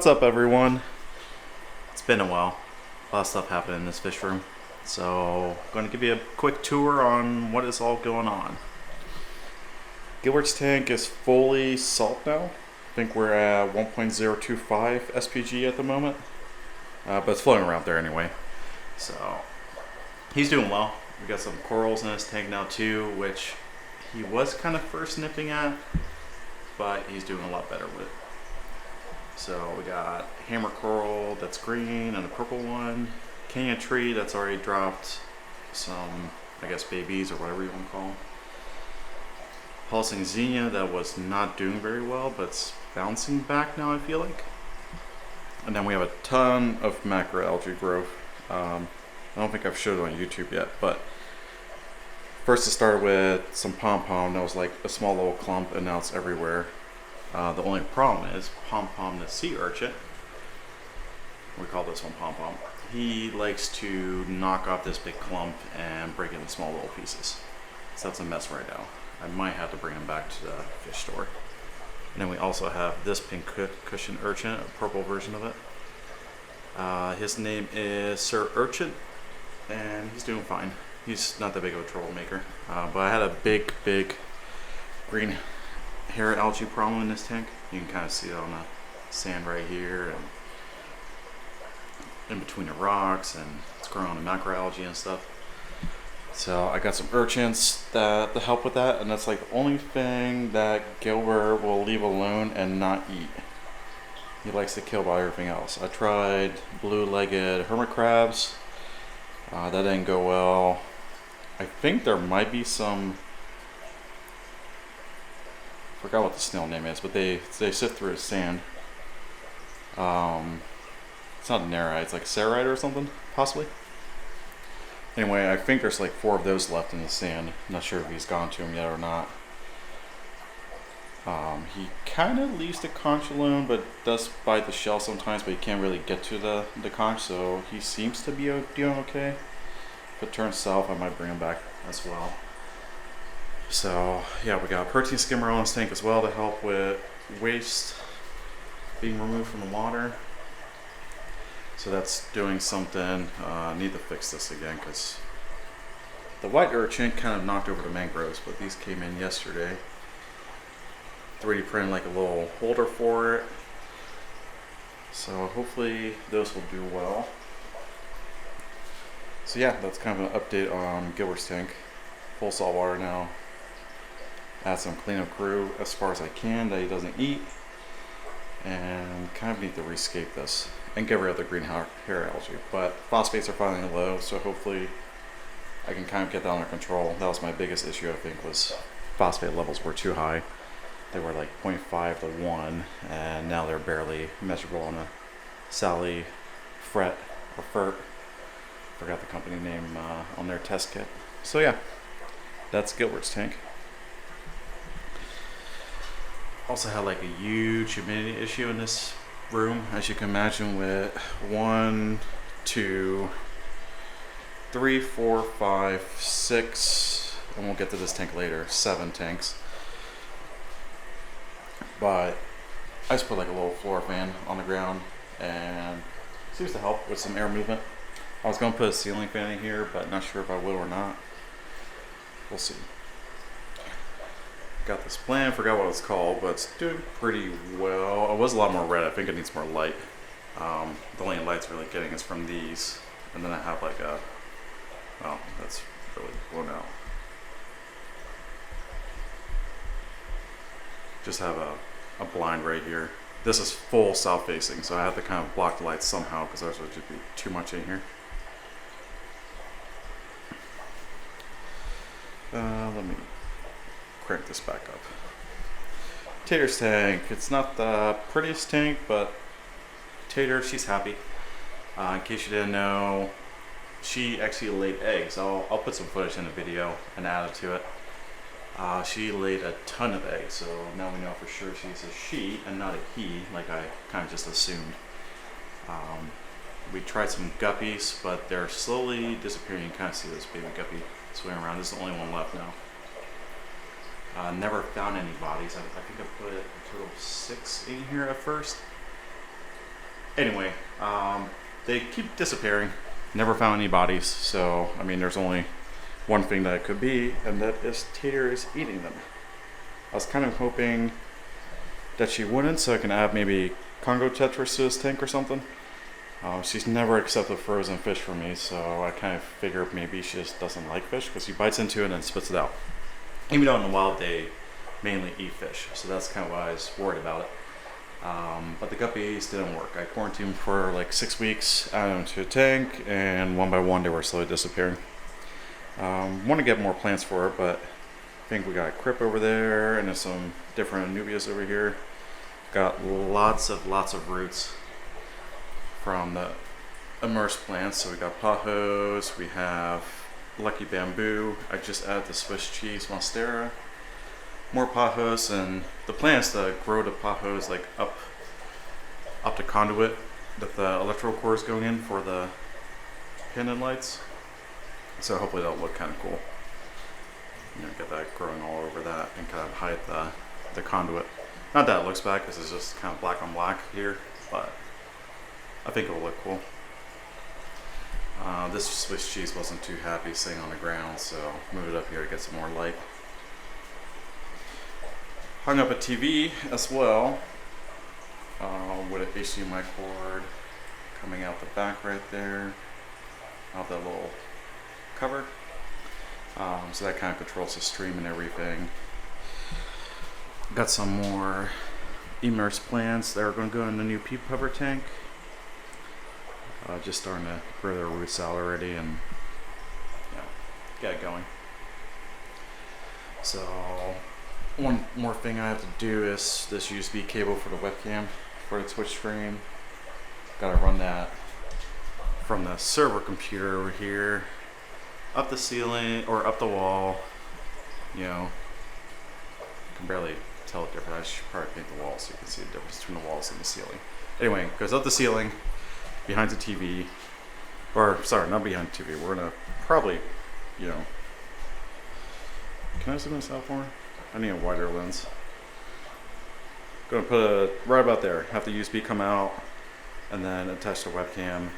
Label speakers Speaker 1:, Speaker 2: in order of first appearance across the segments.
Speaker 1: What's up, everyone? It's been a while. A lot of stuff happened in this fish room. So, I'm going to give you a quick tour on what is all going on. Gilbert's tank is fully salt now. I think we're at 1.025 SPG at the moment. But it's floating around there anyway. So, he's doing well. We got some corals in his tank now too, which he was kind of first nipping at, but he's doing a lot better with it. So we got hammer coral that's green and a purple one, canyon tree that's already dropped some, I guess, babies or whatever you want to call them. Pulsing zinnia that was not doing very well, but it's bouncing back now, I feel like. And then we have a ton of macroalgae growth. I don't think I've showed it on YouTube yet, but first it started with some pom-pom that was like a small little clump, and now it's everywhere. The only problem is Pom-Pom, the sea urchin, we call this one Pom-Pom, he likes to knock off this big clump and break it into small little pieces. So that's a mess right now. I might have to bring him back to the fish store. And then we also have this pink cushion urchin, a purple version of it. His name is Sir Urchin, and he's doing fine. He's not that big of a troublemaker. But I had a big green hair algae problem in this tank. You can kind of see it on the sand right here and in between the rocks, and it's growing on the macroalgae and stuff. So I got some urchins to help with that, and that's like the only thing that Gilbert will leave alone and not eat. He likes to kill by everything else. I tried blue-legged hermit crabs. That didn't go well. I think there might be some, I forgot what the snail name is, but they sift through sand. It's not a narite, it's like a cerite or something, possibly. Anyway, I think there's like 4 of those left in the sand. I'm not sure if he's gone to them yet or not. He kind of leaves the conch alone, but does bite the shell sometimes, but he can't really get to the conch, so he seems to be doing okay. If it turns south, I might bring him back as well. So yeah, we got a protein skimmer on this tank as well to help with waste being removed from the water. So that's doing something. I need to fix this again because the white urchin kind of knocked over the mangroves, but these came in yesterday. 3D printed like a little holder for it. So hopefully those will do well. So yeah, that's kind of an update on Gilbert's tank. Full salt water now. Add some cleanup crew as far as I can that he doesn't eat, and kind of need to rescape this and get rid of the green hair algae. But phosphates are finally low, so hopefully I can kind of get that under control. That was my biggest issue, I think, was phosphate levels were too high. They were like 0.5 to 1, and now they're barely measurable on a Sally Fret or Fert. Forgot the company name on their test kit. So yeah, that's Gilbert's tank. Also had like a huge humidity issue in this room, as you can imagine, with 1, 2, 3, 4, 5, 6, and we'll get to this tank later, 7 tanks. But I just put like a little floor fan on the ground, and it seems to help with some air movement. I was going to put a ceiling fan in here, but not sure if I will or not. We'll see. Got this plan, forgot what it's called, but it's doing pretty well. It was a lot more red. I think it needs more light. The only light's really getting is from these. And then I have like a, well, that's really blown out. Just have a blind right here. This is full south facing, so I have to kind of block the lights somehow because there's would just be too much in here. Let me crank this back up. Tater's tank. It's not the prettiest tank, but Tater, she's happy. In case you didn't know, she actually laid eggs. I'll put some footage in the video and add it to it. She laid a ton of eggs, so now we know for sure she's a she and not a he, like I kind of just assumed. We tried some guppies, but they're slowly disappearing. You can kind of see this baby guppy swimming around. This is the only one left now. Never found any bodies. I think I put a total of 6 in here at first. Anyway, they keep disappearing. Never found any bodies. So, I mean, there's only one thing that it could be, and that is Tater is eating them. I was kind of hoping that she wouldn't, so I can add maybe Congo Tetris to this tank or something. She's never accepted frozen fish from me, so I kind of figured maybe she just doesn't like fish, because she bites into it and then spits it out. Even though in the wild they mainly eat fish, so that's kind of why I was worried about it. But the guppies didn't work. I quarantined for like 6 weeks, added them to a tank, and one by one they were slowly disappearing. Want to get more plants for it, but I think we got a Crip over there, and there's some different Anubias over here. Got lots of roots from the immersed plants. So we got Pajos, we have Lucky Bamboo. I just added the Swiss cheese Monstera. More Pajos, and the plants that grow the Pajos like up the conduit that the electrical core is going in for the pendant lights. So hopefully that'll look kind of cool. You know, get that growing all over that and kind of hide the conduit. Not that it looks bad because it's just kind of black on black here, but I think it'll look cool. This Swiss cheese wasn't too happy sitting on the ground, so moved it up here to get some more light. Hung up a TV as well with an HDMI cord coming out the back right there, out that little cover. So that kind of controls the stream and everything. Got some more immersed plants that are going to go in the new pea cover tank. Just starting to grow their roots out already and get it going. So one more thing I have to do is this USB cable for the webcam for the Twitch stream. Gotta run that from the server computer over here up the ceiling or up the wall. You know, can barely tell the difference. I should probably paint the walls so you can see the difference between the walls and the ceiling. Anyway, goes up the ceiling behind the TV, or sorry, not behind the TV. We're gonna probably, you know, can I zoom this out more? I need a wider lens. Gonna put it right about there. Have the USB come out and then attach the webcam.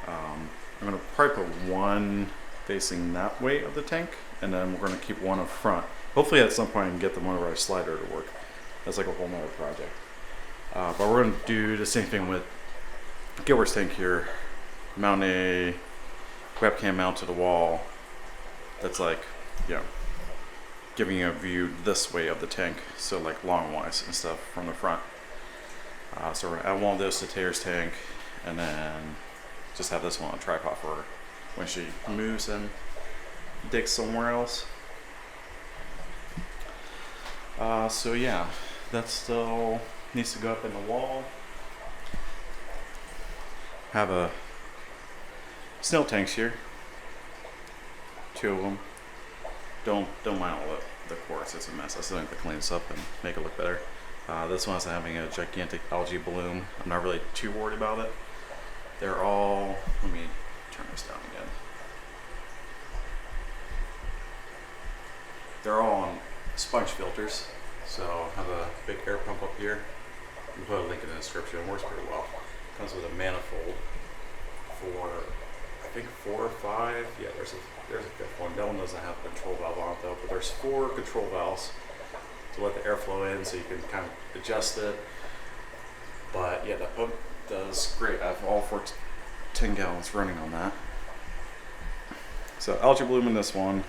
Speaker 1: I'm gonna probably put one facing that way of the tank, and then we're gonna keep one up front. Hopefully at some point I can get the motorized slider to work. That's like a whole nother project. But we're gonna do the same thing with Gilbert's tank here. Mount a webcam mount to the wall that's like, you know, giving you a view this way of the tank, so like long wise and stuff from the front. So we're gonna add one of those to Tater's tank, and then just have this one on a tripod for her when she moves and digs somewhere else. So yeah, that still needs to go up in the wall. Have a snail tanks here, 2 of them. Don't mind all the quartz, it's a mess. I still have to clean this up and make it look better. This one's having a gigantic algae bloom. I'm not really too worried about it. They're all, let me turn this down again. They're all on sponge filters. So I have a big air pump up here. I'll put a link in the description. It works pretty well. Comes with a manifold for, I think 4 or 5. Yeah, there's a 5th one. That one doesn't have a control valve on it though, but there's 4 control valves to let the airflow in, so you can kind of adjust it. But yeah, the pump does great. I have all 10 gallons running on that. So algae bloom in this one.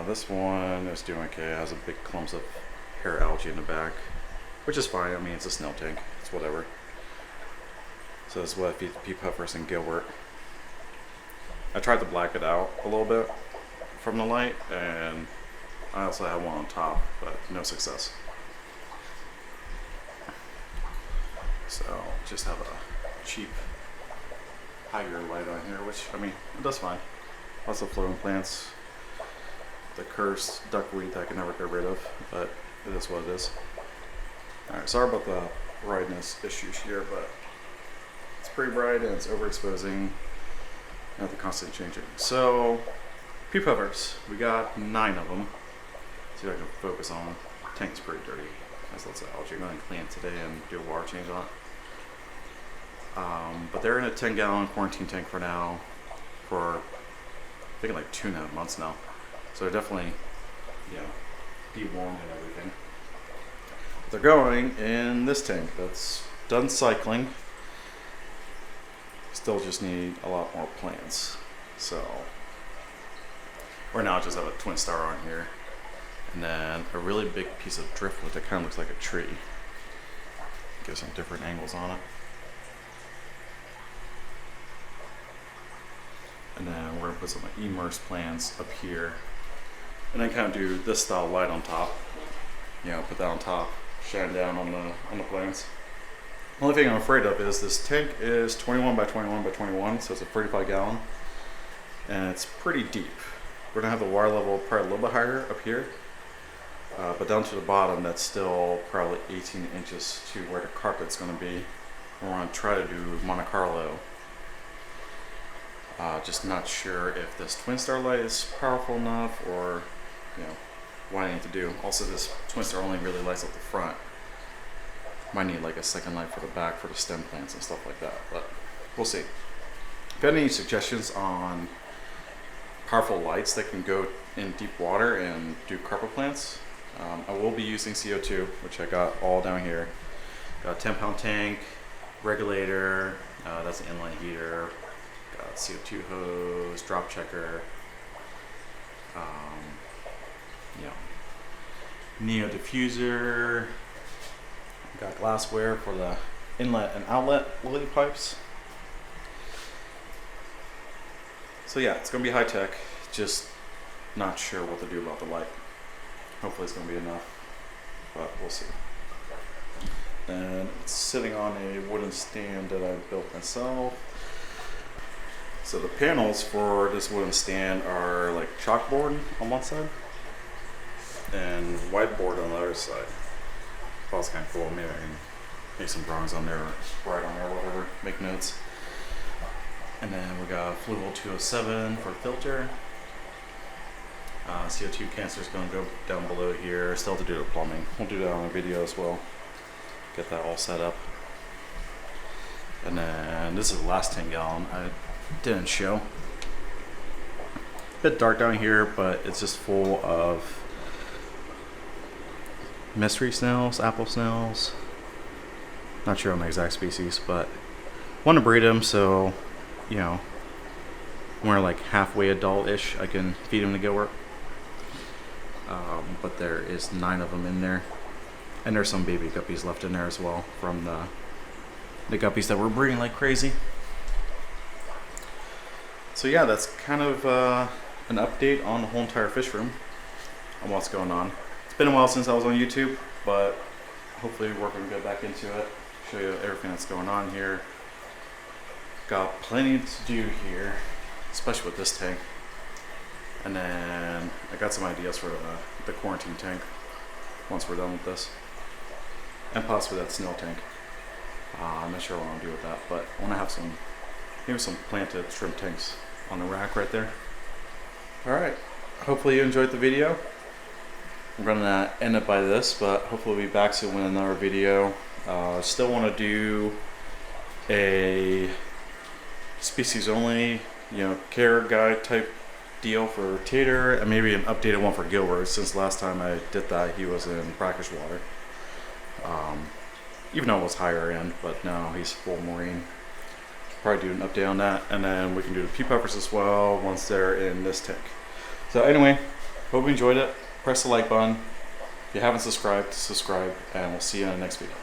Speaker 1: This one is doing okay. It has a big clumps of hair algae in the back, which is fine. I mean, it's a snail tank. It's whatever. So this is what I feed the pea puffers and Gilbert. I tried to black it out a little bit from the light, and I also have one on top, but no success. So just have a cheap higher light on here, which, I mean, it does fine. Lots of floating plants. The cursed duckweed that I can never get rid of, but it is what it is. Alright, sorry about the brightness issues here, but it's pretty bright and it's overexposing. I have to constantly change it. So, pea puffers. We got 9 of them. See if I can focus on them. Tank's pretty dirty. Has lots of algae. I'm going to clean it today and do a water change on it. But they're in a 10-gallon quarantine tank for now, for I think like 2.5 months now. So they're definitely, you know, dewormed and everything. They're going in this tank that's done cycling. Still just need a lot more plants. So right now I just have a twin star on here, and then a really big piece of driftwood that kind of looks like a tree. Give some different angles on it. And then we're gonna put some immersed plants up here, and then kind of do this style light on top. You know, put that on top, shine down on the plants. The only thing I'm afraid of is this tank is 21 by 21 by 21, so it's a 35 gallon, and it's pretty deep. We're gonna have the water level probably a little bit higher up here, but down to the bottom, that's still probably 18 inches to where the carpet's gonna be. We're gonna try to do Monte Carlo. Just not sure if this twin star light is powerful enough, or you know, what I need to do. Also, this twin star only really lights up the front. Might need like a second light for the back for the stem plants and stuff like that, but we'll see. If you have any suggestions on powerful lights that can go in deep water and do carpet plants, I will be using CO2, which I got all down here. Got a 10-pound tank, regulator, that's an inline heater, got a CO2 hose, drop checker, you know, Neo diffuser. Got glassware for the inlet and outlet lily pipes. So yeah, it's gonna be high tech, just not sure what to do about the light. Hopefully it's gonna be enough, but we'll see. And it's sitting on a wooden stand that I built myself. So the panels for this wooden stand are like chalkboard on one side and whiteboard on the other side. That's kind of cool. Maybe I can make some drawings on there, or write on there, whatever, make notes. And then we got Fluval 207 for filter. CO2 canister is going to go down below here. Still have to do the plumbing. We'll do that on a video as well. Get that all set up. And then this is the last 10-gallon I didn't show. A bit dark down here, but it's just full of mystery snails, apple snails. Not sure on the exact species, but want to breed them, so you know, when we're like halfway adult-ish, I can feed them to Gilbert. But there is 9 of them in there, and there's some baby guppies left in there as well from the guppies that were breeding like crazy. So yeah, that's kind of an update on the whole entire fish room and what's going on. It's been a while since I was on YouTube, but hopefully we're going to get back into it, show you everything that's going on here. Got plenty to do here, especially with this tank. And then I got some ideas for the quarantine tank once we're done with this. And possibly that snail tank. I'm not sure what I want to do with that, but I want to have maybe some planted shrimp tanks on the rack right there. Alright, hopefully you enjoyed the video. I'm gonna end it by this, but hopefully we'll be back soon with another video. Still want to do a species only, you know, care guide type deal for Tater, and maybe an updated one for Gilbert, since last time I did that he was in brackish water. Even though it was higher end, but now he's full marine. Probably do an update on that, and then we can do the pea peppers as well once they're in this tank. So anyway, hope you enjoyed it. Press the like button. If you haven't subscribed, subscribe, and we'll see you in the next video.